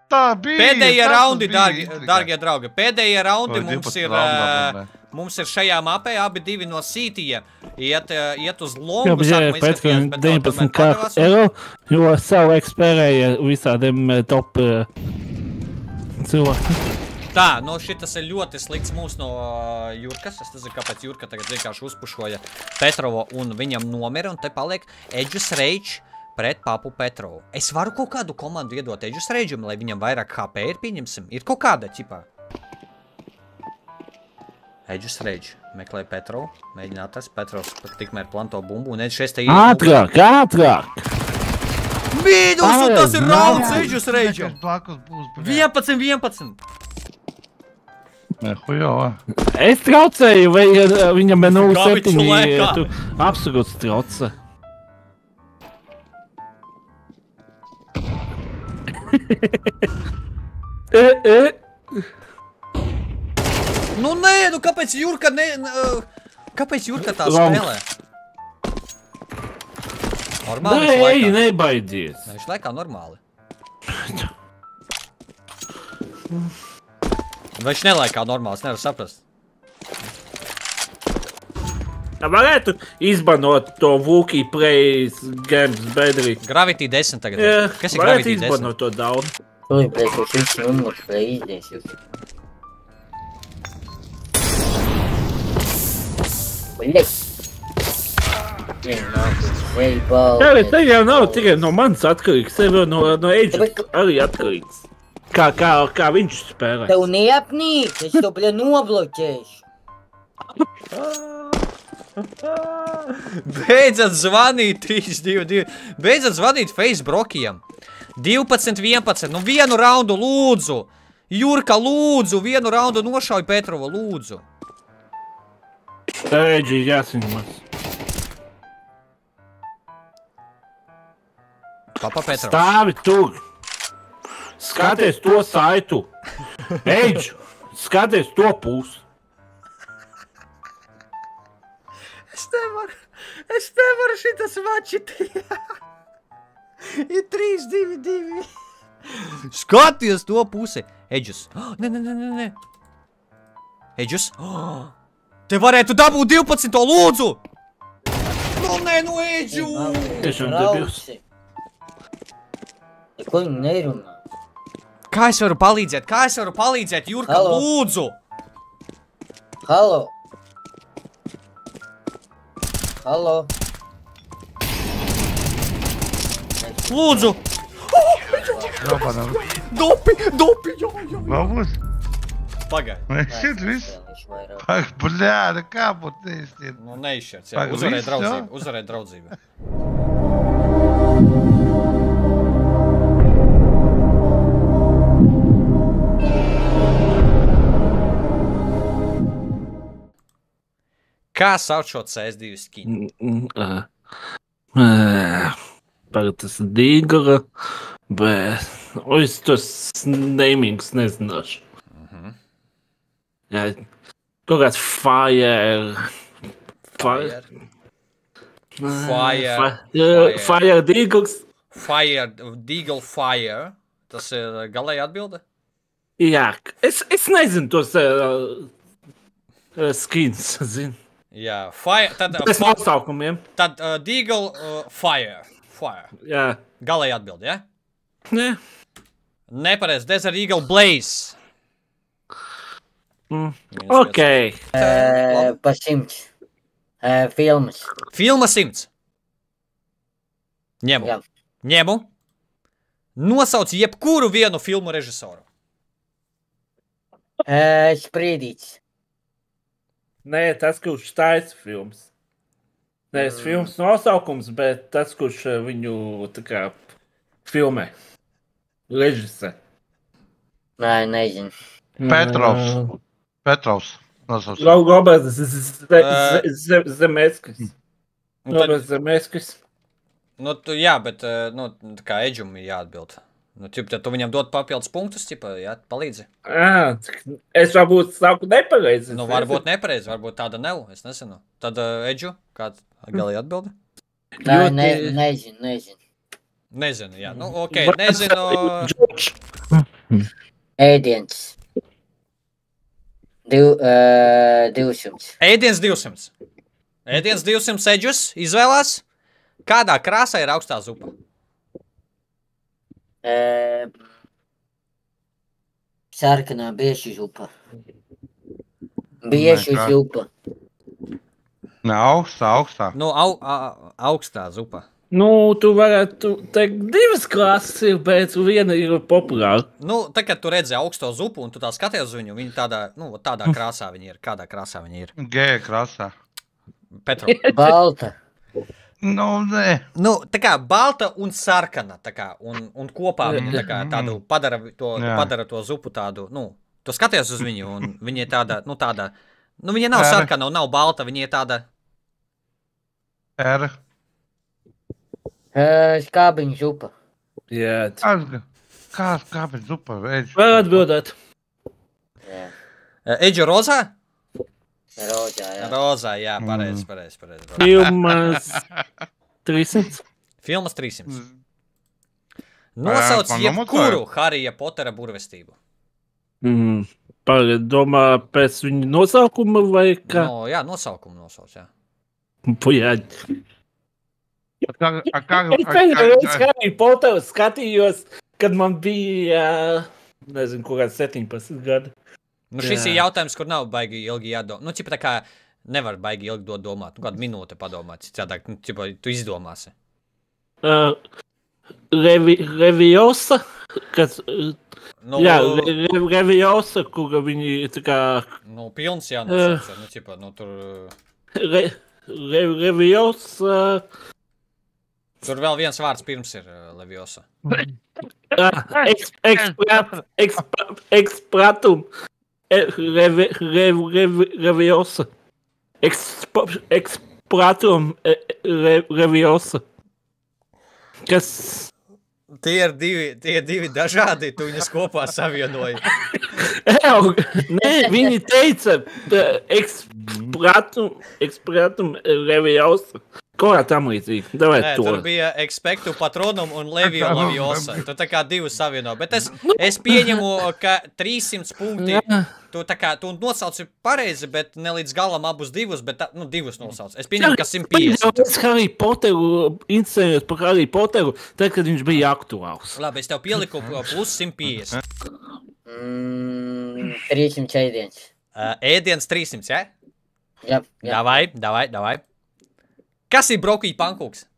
Tā bija. Pēdējie raundi, dārgie draugi, pēdējie raundi mums ir šajā mapē, abi divi no sītījiem. Iet uz longu, sākumā izskatījās, bet 19 kā eiro, jo savu ekspērēja visādiem top cilvēkiem. Tā, no šitas ir ļoti slikts mūs no Jurkas. Es nezinu, kāpēc Jurka tagad vienkārši uzpušoja Petrovo un viņam nomira, un te paliek Edžus Rage pret Papu Petrovu. Es varu kaut kādu komandu iedot Edžus Rage'um, lai viņam vairāk HP ir, pieņemsim. Ir kaut kāda, ķipā. Edžus Rage meklē Petrovu, mēģina atrast. Petrovs tikmēr planto bumbu, un Edžus te ir... Ātrāk, ātrāk! Mīnus, un tas ir rauns Edžus Rage'um! 11. Nē, hujovā. Es traucēju, vai viņam ir 07, tu absolūts traucē. Nu nē, nu kāpēc Jurka kāpēc Jurka tā spēlē? Normāli viņš laikā. Nē, nebaidies. Viņš laikā normāli. Vai viņš nelaikā normāli, es nevaru saprast. Varētu izbanot to Wookie Plays Games bedri. Gravity 10 tagad. Kas ir Gravity 10? Varētu izbanot to down. Ой, блядь, вообще все может проездить. Блядь. Заебал. Tā jau nav tikai no manis atkarīgs, tev jau no Edža arī atkarīgs. Kā viņš spēlē. Tev neapnīk, es to, bļa, nobloķēšu. Beidzat zvanīt 322. Beidzat zvanīt Facebookijam. 12, 11. Nu vienu raundu lūdzu. Jurka lūdzu. Vienu raundu nošauj Petrova lūdzu. Edži jāsaņemas. Papa Petrovs. Stāvi tur. Skaties to saitu. Edži, skaties to pusi. Es nevaru šitas vačit. Ir 3, 2, 2. Skaties to pusi. Edžus. Nē. Edžus. Te varētu dabūt 12, lūdzu. Nu, nē, nu, Edžu. Tiešām debils. Ko viņi nerunā? Kā es varu palīdzēt? Jurka, Halo. lūdzu. Halo. Halo. Lūdzu. Dopi, jā. Varbūt. Pagaid. Šit viss. Pak, bļā, kā būtu neiztiet. Nu, neizšķirts, jā. Pagaid, Uzvarēt viss, draudzību. jā? Uzvarēt draudzību. Kā sauc šo CS2 skinu? Tagad tas ir Dīgara, bet es tos namings nezināšu. Jā, kaut kāds Fire Deagles. Deagle Fire. Tas ir galēja atbilde? Jā, es nezinu tos skins, zinu. Jā, Fire. Bez nosaukumiem. Tad Deagle Fire. Jā. Galēja atbilde, jā? Jā. Nepareiz, Desert Eagle Blaze. Ok. Pa 100. Filmas. Filma 100. Ņemu. Jā. Ņemu. Nosauc jebkuru vienu filmu režisoru. Sprīdīts. Nē, tas, kurš taisa filmas. Nē, filmas nosaukums, bet tas, kurš viņu tā kā filmē. Režisē. Nē, nezinu. Petrovs. Nosauc. Roberts Zemeskis. Roberts Zemeskis. Nu, jā, bet, nu, tā kā Edžum ir jāatbild. Nu, tad tu viņam dod papildus punktus, jā, palīdzi. Es varbūt saku nepareizi. Nu, varbūt nepareizi, varbūt tāda nav, es nezinu. Tad, Edžu, kāda galēja atbilde? Nezinu. Nezinu, jā. Nu, okei, nezinu. Ēdiens. 200. Ēdiens 200. Ēdiens 200 eģus izvēlās. Kādā krāsā ir augstā zupa? Sarkanā bieši zupa. Bieši zupa. Augstā. Nu, augstā zupa. Nu, tu varētu teikt, divas klases ir, bet viena ir populāra. Nu, tā, kad tu redzi augsto zupu un tu tā skaties uz viņu, viņi tādā krāsā viņi ir. Kādā krāsā viņi ir? G krāsā. Petro. Balta. Nu, nē. Nu, tā kā balta un sarkana, tā kā, un kopā viņi tā kā tādu padara to zupu tādu, nu, tu skaties uz viņu, un viņi ir tāda, viņa nav sarkana un nav balta, viņi ir tāda... R. Skābiņu zupa. Jā. Kāpēc zupa? Var atbildēt. Eģu rozā? Rozā, jā. Rozā, jā, pareizi. Filmas 300. Filmas 300. Nosauc jebkuru Harija Potera burvestību. Domā pēc viņa nosaukuma vai kā? No, jā, nosaukumu nosauc, jā. Pujāģi. Es Harry Potteru skatījos, kad man bija, nezinu, kaut kāds 17 gadi. Nu, šis ir jautājums, kur nav baigi ilgi jādomā. Nu, cipa tā kā nevar baigi ilgi domāt. Nu, kādu minūti padomāt. Citādāk, nu, cipa, tu izdomāsi. Leviosa, kas... Nu, jā, Leviosa, kura viņi tā kā... Nu, pilns jānosauc. Nu, cipa, nu, tur... Leviosa... Tur vēl viens vārds pirms ir Leviosa. Expratum. Leviosa. Expratum Leviosa. Kas... Tie ir divi dažādi, tu viņus kopā savienoji. Nē, viņi teica expratum Leviosa. Ko tam līdzīgi? Nē, tur bija expectu patronum un Levio Leviosa. Tu tā kā divus savieno. Bet es pieņemu, ka 300 punkti, tu nosauci pareizi, bet ne līdz galam abus divus, bet divus nosauc. Es pieņemu, ka 150. Es Harry Potteru, inscenējos par Harry Potteru, tad, kad viņš bija aktuāls. Labi, es tev pieliku plus 150. 300 ēdiens. Ēdiens 300, ja? Jā. Davai. Kas ir brokī pankūks?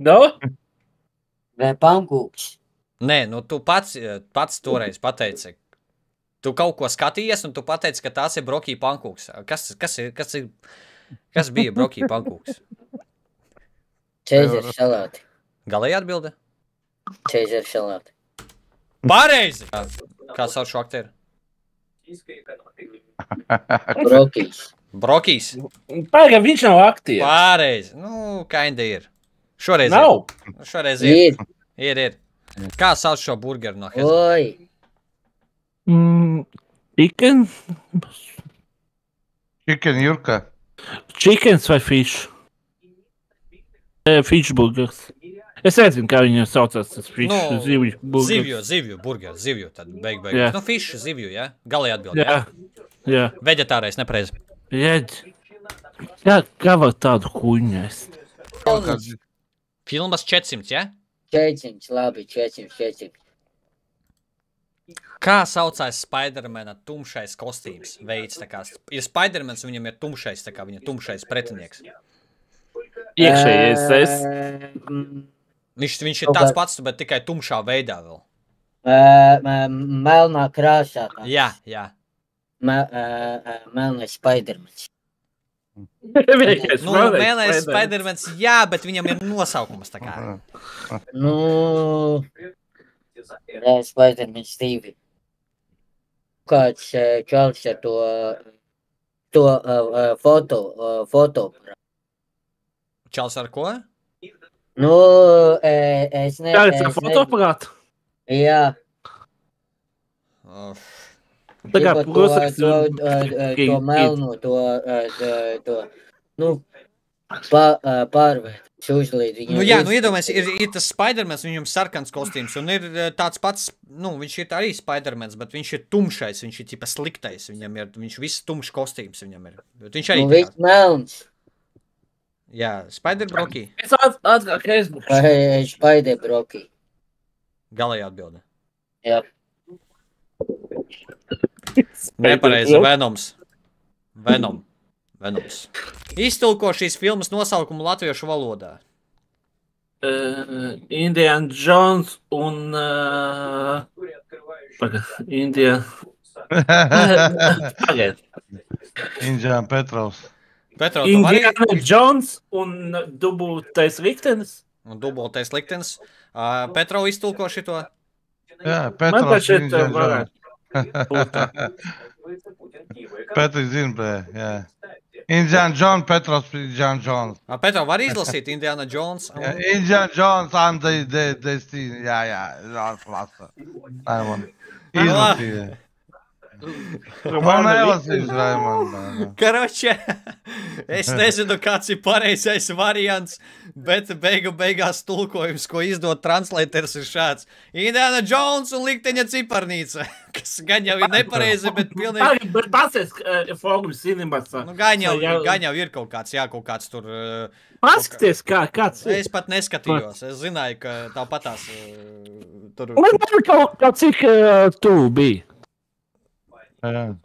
No? Vai pankūks? Nē, nu tu pats toreiz pateici. Tu kaut ko skatījies un tu pateici, ka tās ir brokī pankūks. Kas bija brokī pankūks? Čeizeru salāti. Galēji atbilde? Čeizeru salāti. Pareizi! Kā sauc šo aktieru? Brokīs. Pārējā viņš nav aktieris. Pareizi. Nu, kinda ir. Šoreiz nav. Ir. Šoreiz ir. Ir. Kā sauc šo burgeru no Hezbollah? Oi. Chicken? Chicken, Jurka. Chickens vai fish? Fish burgers. Es nezinu, kā viņu saucās, tas fish, zivju burgers. Zivju burgers, zivju, tad beig. Nu, fish, zivju, ja? Galēji atbild, jā. Veģetārais, nepareizi. Kā var tādu kuņu ēst? Filmas 400, ja? 400, labi, 400. Kā saucās Spidermana tumšais kostīms veids, tā kā ir Spidermans, viņam ir tumšais, tā kā viņa tumšais pretinieks. Iekšējais es. Viņš ir tāds pats, bet tikai tumšā veidā vēl. Melnā krāsā. Jā. Melnais Spidermans. Nu, melnais Spidermans, jā, bet viņam ir nosaukums tā kā. Nu, Spidermans 2. Kāds čals ar to foto. Čals ar ko? Nu, es Kāds ar fotoaparātu? Jā. Tā kā Gribat prosaks to melno, nu, pārvērt. Uzlīd viņam. Nu jā, nu iedomājies, ir tas Spidermans, viņam sarkans kostīms, un ir tāds pats, nu, viņš ir arī Spidermans, bet viņš ir tumšais, viņš ir tipa sliktais, viņš viss tumšs kostīms viņam ir. Bet viņš arī Nu, viss melns. Jā, Spider-Broki. Es atgāk Facebook. Spider-Broki. Galējā atbilde. Jā. Nepareizi, Venoms. Venoms. Iztulko šīs filmas nosaukumu latviešu valodā. Indiana Jones un... Pagaid. Indiana Petrovs. Petro, tu vari? Indiana Jones un dubultais liktenis. Un dubultais liktenis. Petro iztulko šito? Jā, Man Petrovs. pašeit varētu. Petrs zina, blē, jā. Indiana Jones, Petrovs, Indiana Jones. Petro, var izlasīt Indiana Jones? Jā, Indiana Jones and the Destiny. Jā, lasa. Raimond. Izlasīja. Man nelasīs, Raimond. Karoče, es nezinu, kāds ir pareizais variants, bet beigās tulkojums, ko izdod translators, ir šāds. Indiana Jones un likteņa ciparnīca, kas gan jau ir nepareizi, bet pilnīgi... Bet pasies Fogums cinemats. Nu, gan jau ir kaut kāds tur... Paskaties, kāds ir. Es pat neskatījos, es zināju, ka tāpatās tur... Man kaut cik tu biji. Jā.